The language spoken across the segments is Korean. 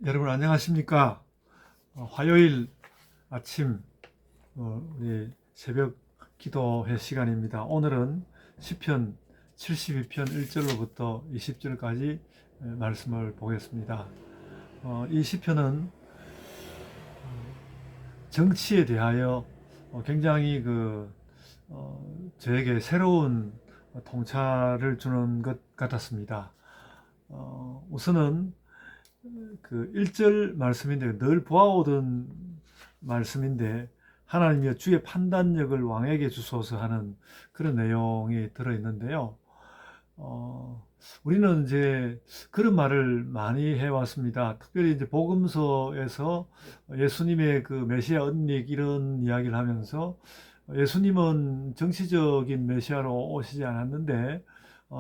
여러분 안녕하십니까? 화요일 아침 우리 새벽 기도회 시간입니다. 오늘은 시편 72편 1절로부터 20절까지 말씀을 보겠습니다. 이 시편은 정치에 대하여 굉장히 저에게 새로운 통찰을 주는 것 같았습니다. 우선은 그 1절 말씀인데 늘 보아오던 말씀인데 하나님이여 주의 판단력을 왕에게 주소서 하는 그런 내용이 들어있는데요. 우리는 이제 그런 말을 많이 해왔습니다. 특별히 이제 복음서에서 예수님의 그 메시아 은닉 이런 이야기를 하면서 예수님은 정치적인 메시아로 오시지 않았는데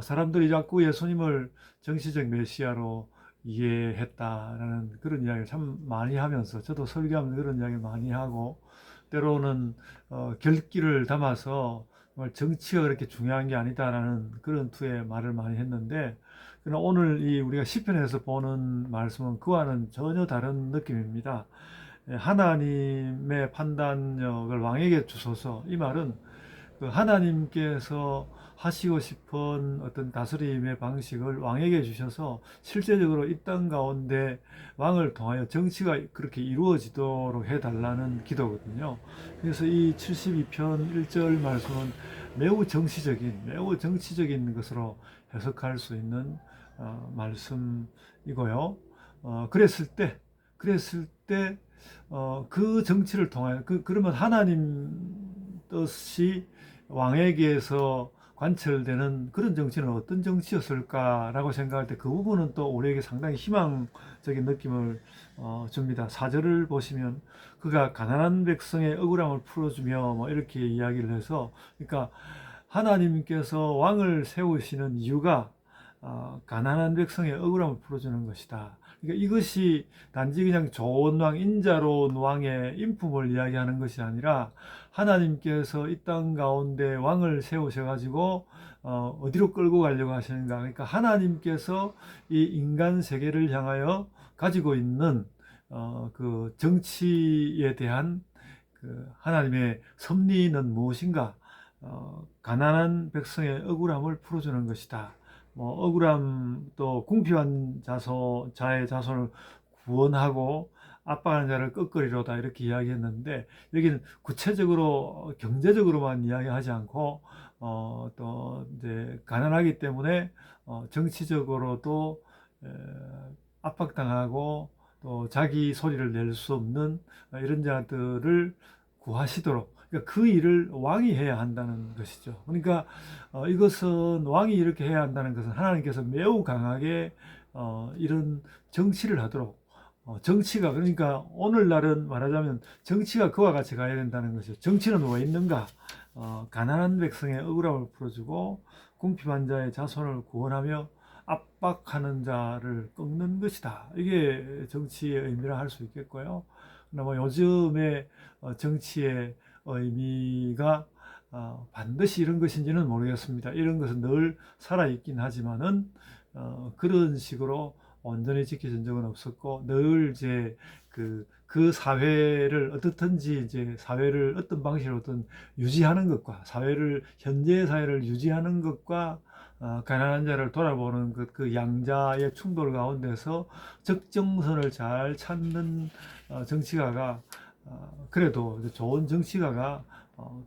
사람들이 자꾸 예수님을 정치적 메시아로 이해했다라는 그런 이야기를 참 많이 하면서 저도 설교하면서 그런 이야기를 많이 하고 때로는 결기를 담아서 정치가 그렇게 중요한 게 아니다라는 그런 투의 말을 많이 했는데 그러나 오늘 이 우리가 시편에서 보는 말씀은 그와는 전혀 다른 느낌입니다. 하나님의 판단력을 왕에게 주소서. 이 말은 그 하나님께서 하시고 싶은 어떤 다스림의 방식을 왕에게 주셔서 실제적으로 이 땅 가운데 왕을 통하여 정치가 그렇게 이루어지도록 해달라는 기도거든요. 그래서 이 72편 1절 말씀은 매우 정치적인 것으로 해석할 수 있는 말씀이고요. 그랬을 때, 그 정치를 통하여, 그러면 하나님 뜻이 왕에게서 관철되는 그런 정치는 어떤 정치였을까라고 생각할 때 그 부분은 또 우리에게 상당히 희망적인 느낌을 줍니다. 4절을 보시면 그가 가난한 백성의 억울함을 풀어주며 뭐 이렇게 이야기를 해서 그러니까 하나님께서 왕을 세우시는 이유가 가난한 백성의 억울함을 풀어주는 것이다. 그러니까 이것이 단지 그냥 좋은 왕, 인자로운 왕의 인품을 이야기하는 것이 아니라 하나님께서 이 땅 가운데 왕을 세우셔가지고 어디로 끌고 가려고 하시는가? 그러니까 하나님께서 이 인간 세계를 향하여 가지고 있는 그 정치에 대한 그 하나님의 섭리는 무엇인가? 가난한 백성의 억울함을 풀어주는 것이다. 뭐 억울함 또 궁핍한 자의 자손을 구원하고 압박하는 자를 끄끄리로다 이렇게 이야기했는데 여기는 구체적으로 경제적으로만 이야기하지 않고 또 이제 가난하기 때문에 정치적으로도 에, 압박당하고 또 자기 소리를 낼 수 없는 이런 자들을 구하시도록 그러니까 그 일을 왕이 해야 한다는 것이죠. 그러니까 이것은 왕이 이렇게 해야 한다는 것은 하나님께서 매우 강하게 이런 정치를 하도록 정치가 그러니까 오늘날은 말하자면 정치가 그와 같이 가야 된다는 것이죠. 정치는 왜 있는가? 가난한 백성의 억울함을 풀어주고 궁핍한 자의 자손을 구원하며 압박하는 자를 꺾는 것이다. 이게 정치의 의미라 할 수 있겠고요. 그러나 뭐 요즘의 정치의 의미가 반드시 이런 것인지는 모르겠습니다. 이런 것은 늘 살아있긴 하지만은 그런 식으로 온전히 지켜진 적은 없었고 늘 이제 그 사회를 어떻든지 이제 사회를 어떤 방식으로든 유지하는 것과 현재의 사회를 유지하는 것과 가난한 자를 돌아보는 그 양자의 충돌 가운데서 적정선을 잘 찾는 정치가가 그래도 좋은 정치가가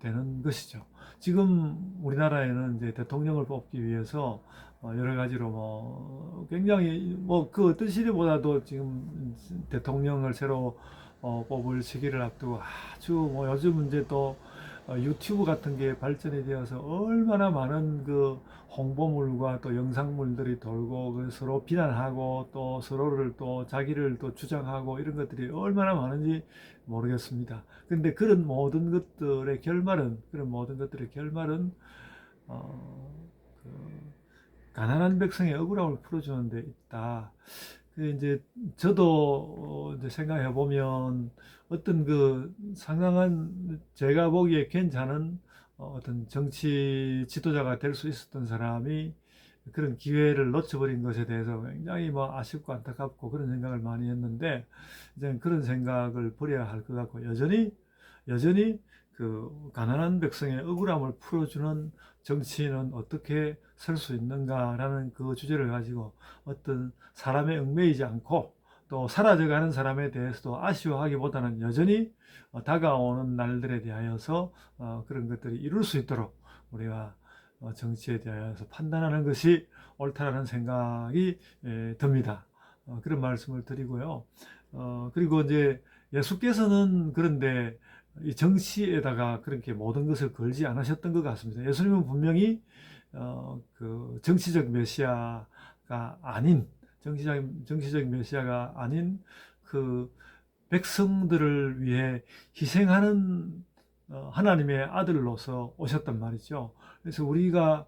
되는 것이죠. 지금 우리나라에는 이제 대통령을 뽑기 위해서 여러 가지로 뭐 굉장히 뭐 그 어떤 시대보다도 지금 대통령을 새로 뽑을 시기를 앞두고 아주 뭐 요즘 이제 또 유튜브 같은 게 발전이 되어서 얼마나 많은 그 홍보물과 또 영상물들이 돌고 서로 비난하고 또 서로를 또 자기를 또 주장하고 이런 것들이 얼마나 많은지 모르겠습니다. 근데 그런 모든 것들의 결말은 어, 그 가난한 백성의 억울함을 풀어주는 데 있다. 그 이제 저도 이제 생각해 보면 어떤 그 상당한 제가 보기에 괜찮은 어떤 정치 지도자가 될 수 있었던 사람이 그런 기회를 놓쳐버린 것에 대해서 굉장히 뭐 아쉽고 안타깝고 그런 생각을 많이 했는데, 이제 그런 생각을 버려야 할 것 같고, 여전히 그 가난한 백성의 억울함을 풀어주는 정치인은 어떻게 설 수 있는가라는 그 주제를 가지고 어떤 사람에 얽매이지 않고 또 사라져가는 사람에 대해서도 아쉬워하기보다는 여전히 다가오는 날들에 대하여서 그런 것들이 이룰 수 있도록 우리가 정치에 대하여서 판단하는 것이 옳다라는 생각이 듭니다. 그런 말씀을 드리고요. 그리고 이제 예수께서는 그런데 이 정치에다가 그렇게 모든 것을 걸지 않으셨던 것 같습니다. 예수님은 분명히 그 정치적 메시아가 아닌, 정치적 메시아가 아닌 그 백성들을 위해 희생하는 하나님의 아들로서 오셨단 말이죠. 그래서 우리가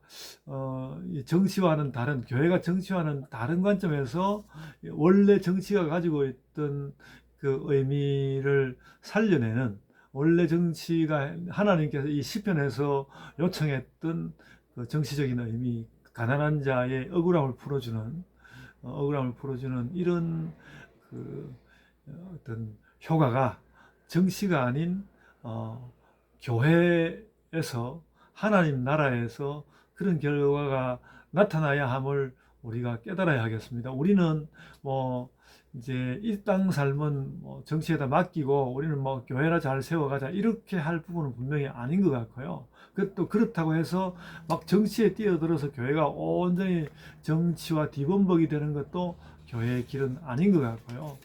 정치와는 다른, 교회가 정치와는 다른 관점에서 원래 정치가 가지고 있던 그 의미를 살려내는, 원래 정치가 하나님께서 이 시편에서 요청했던 그 정치적인 의미, 가난한 자의 억울함을 풀어주는 이런 그 어떤 효과가 정치가 아닌 교회에서, 하나님 나라에서 그런 결과가 나타나야 함을 우리가 깨달아야 하겠습니다. 우리는 뭐 이제 이 땅 삶은 뭐 정치에다 맡기고 우리는 뭐 교회나 잘 세워가자 이렇게 할 부분은 분명히 아닌 것 같고요. 또 그렇다고 해서 막 정치에 뛰어들어서 교회가 온전히 정치와 뒤범벅이 되는 것도 교회의 길은 아닌 것 같고요.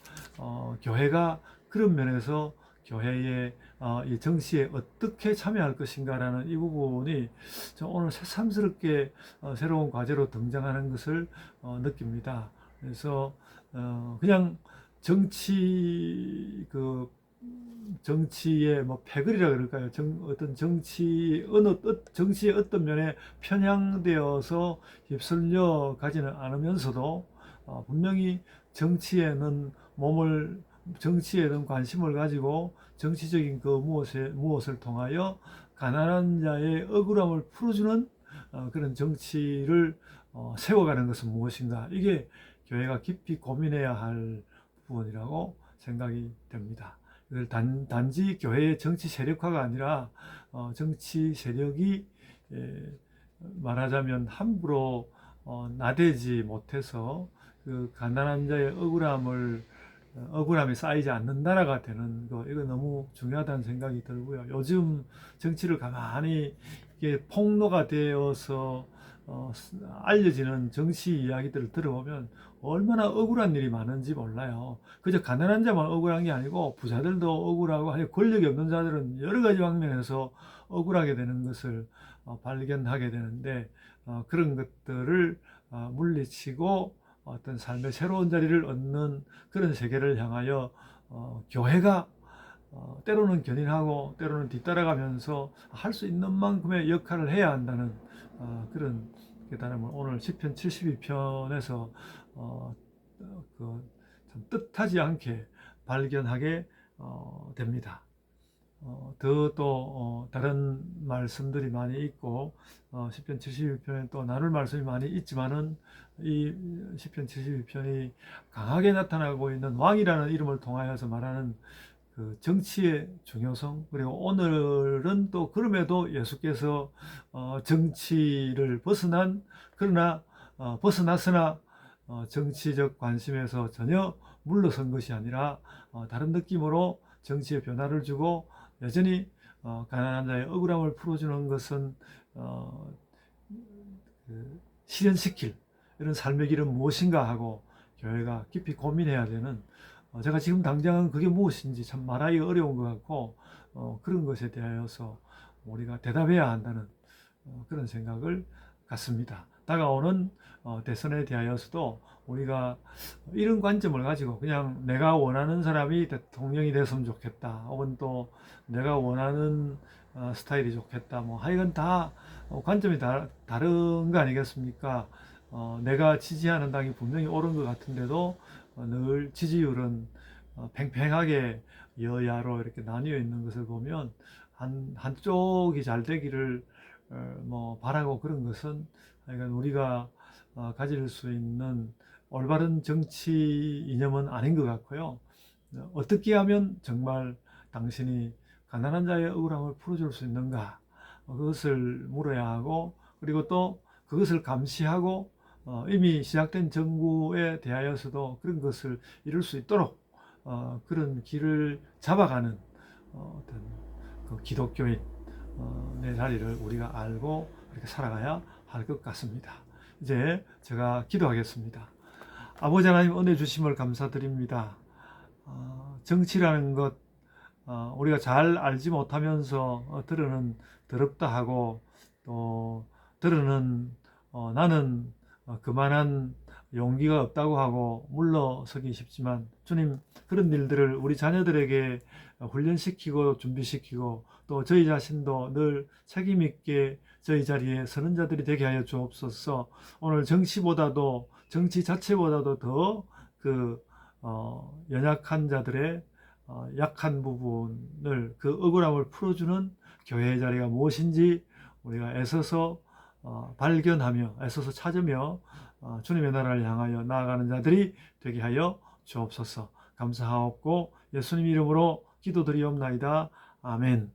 교회가 그런 면에서 교회의 이 정치에 어떻게 참여할 것인가라는 이 부분이 오늘 새삼스럽게 새로운 과제로 등장하는 것을 느낍니다. 그래서 그냥 정치의 뭐 패거리라 그럴까요? 어떤 정치의 어떤 면에 편향되어서 휩쓸려 가지는 않으면서도 분명히 정치에는 정치에는 관심을 가지고 정치적인 그 무엇을 통하여 가난한 자의 억울함을 풀어주는 그런 정치를 세워가는 것은 무엇인가? 이게 교회가 깊이 고민해야 할 부분이라고 생각이 됩니다. 이걸 단지 교회의 정치 세력화가 아니라 정치 세력이 말하자면 함부로 나대지 못해서 그 가난한 자의 억울함이 쌓이지 않는 나라가 되는 거, 이거 너무 중요하다는 생각이 들고요. 요즘 정치를 가만히 이게 폭로가 되어서 알려지는 정치 이야기들을 들어보면 얼마나 억울한 일이 많은지 몰라요. 그저 가난한 자만 억울한 게 아니고 부자들도 억울하고, 권력이 없는 자들은 여러 가지 방면에서 억울하게 되는 것을 발견하게 되는데, 그런 것들을 물리치고 어떤 삶의 새로운 자리를 얻는 그런 세계를 향하여 교회가 때로는 견인하고 때로는 뒤따라가면서 할 수 있는 만큼의 역할을 해야 한다는 그런 깨달음을 오늘 시편 72편에서 참 뜻하지 않게 발견하게 됩니다. 더 또 다른 말씀들이 많이 있고 시편 72편에 또 나눌 말씀이 많이 있지만은 이 시편 72편이 강하게 나타나고 있는 왕이라는 이름을 통하여서 말하는 그 정치의 중요성, 그리고 오늘은 또 그럼에도 예수께서 정치를 벗어났으나 정치적 관심에서 전혀 물러선 것이 아니라 다른 느낌으로 정치에 변화를 주고 여전히 가난한 자의 억울함을 풀어주는 것은 실현시킬 이런 삶의 길은 무엇인가 하고 교회가 깊이 고민해야 되는, 제가 지금 당장 그게 무엇인지 참 말하기 어려운 것 같고 그런 것에 대하여서 우리가 대답해야 한다는 그런 생각을 갖습니다. 다가오는 대선에 대하여서도 우리가 이런 관점을 가지고 그냥 내가 원하는 사람이 대통령이 됐으면 좋겠다, 혹은 또 내가 원하는 스타일이 좋겠다, 뭐 하여간 다 관점이 다른 거 아니겠습니까? 내가 지지하는 당이 분명히 옳은 것 같은데도 늘 지지율은 팽팽하게 여야로 이렇게 나뉘어 있는 것을 보면 한쪽이 잘 되기를 뭐 바라고 그런 것은, 그러니까 우리가 가질 수 있는 올바른 정치 이념은 아닌 것 같고요. 어떻게 하면 정말 당신이 가난한 자의 억울함을 풀어줄 수 있는가? 그것을 물어야 하고, 그리고 또 그것을 감시하고 이미 시작된 정부에 대하여서도 그런 것을 이룰 수 있도록 그런 길을 잡아가는 어떤 그 기독교인 내 자리를 우리가 알고 그렇게 살아가야 할 것 같습니다. 이제 제가 기도하겠습니다. 아버지 하나님, 은혜 주심을 감사드립니다. 정치라는 것 우리가 잘 알지 못하면서 들으는 더럽다 하고, 또 들으는 나는 그만한 용기가 없다고 하고 물러서기 쉽지만, 주님, 그런 일들을 우리 자녀들에게 훈련시키고 준비시키고, 또 저희 자신도 늘 책임 있게 저희 자리에 서는 자들이 되게 하여 주옵소서. 오늘 정치 자체보다도 더 연약한 자들의 약한 부분을, 그 억울함을 풀어주는 교회의 자리가 무엇인지 우리가 애써서 발견하며 애써서 찾으며 주님의 나라를 향하여 나아가는 자들이 되게 하여 주옵소서. 감사하옵고 예수님 이름으로 기도드리옵나이다. 아멘.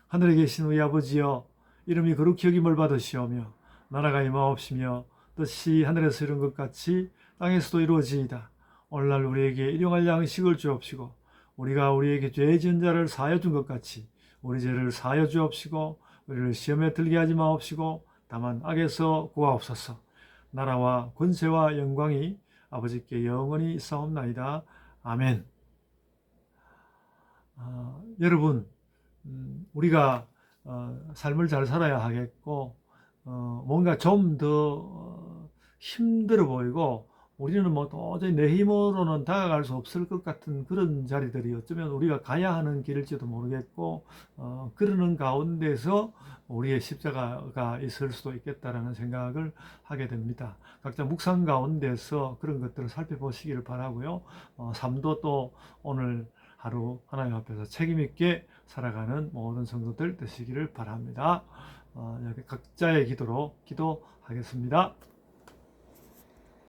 하늘에 계신 우리 아버지여, 이름이 거룩히 여김을 받으시오며 나라가 임하옵시며 뜻이 하늘에서 이룬 것 같이 땅에서도 이루어지이다. 오늘날 우리에게 일용할 양식을 주옵시고, 우리가 우리에게 죄 지은 자를 사하여 준 것 같이 우리 죄를 사하여 주옵시고, 우리를 시험에 들게 하지 마옵시고 다만 악에서 구하옵소서. 나라와 권세와 영광이 아버지께 영원히 있사옵나이다. 아멘. 여러분, 우리가 삶을 잘 살아야 하겠고, 뭔가 좀 더 힘들어 보이고, 우리는 뭐 도저히 내 힘으로는 다가갈 수 없을 것 같은 그런 자리들이 어쩌면 우리가 가야 하는 길일지도 모르겠고, 그러는 가운데서 우리의 십자가가 있을 수도 있겠다라는 생각을 하게 됩니다. 각자 묵상 가운데서 그런 것들을 살펴보시기를 바라고요. 삶도 또 오늘 하루 하나님 앞에서 책임 있게 살아가는 모든 성도들 되시기를 바랍니다. 여기 각자의 기도로 기도하겠습니다.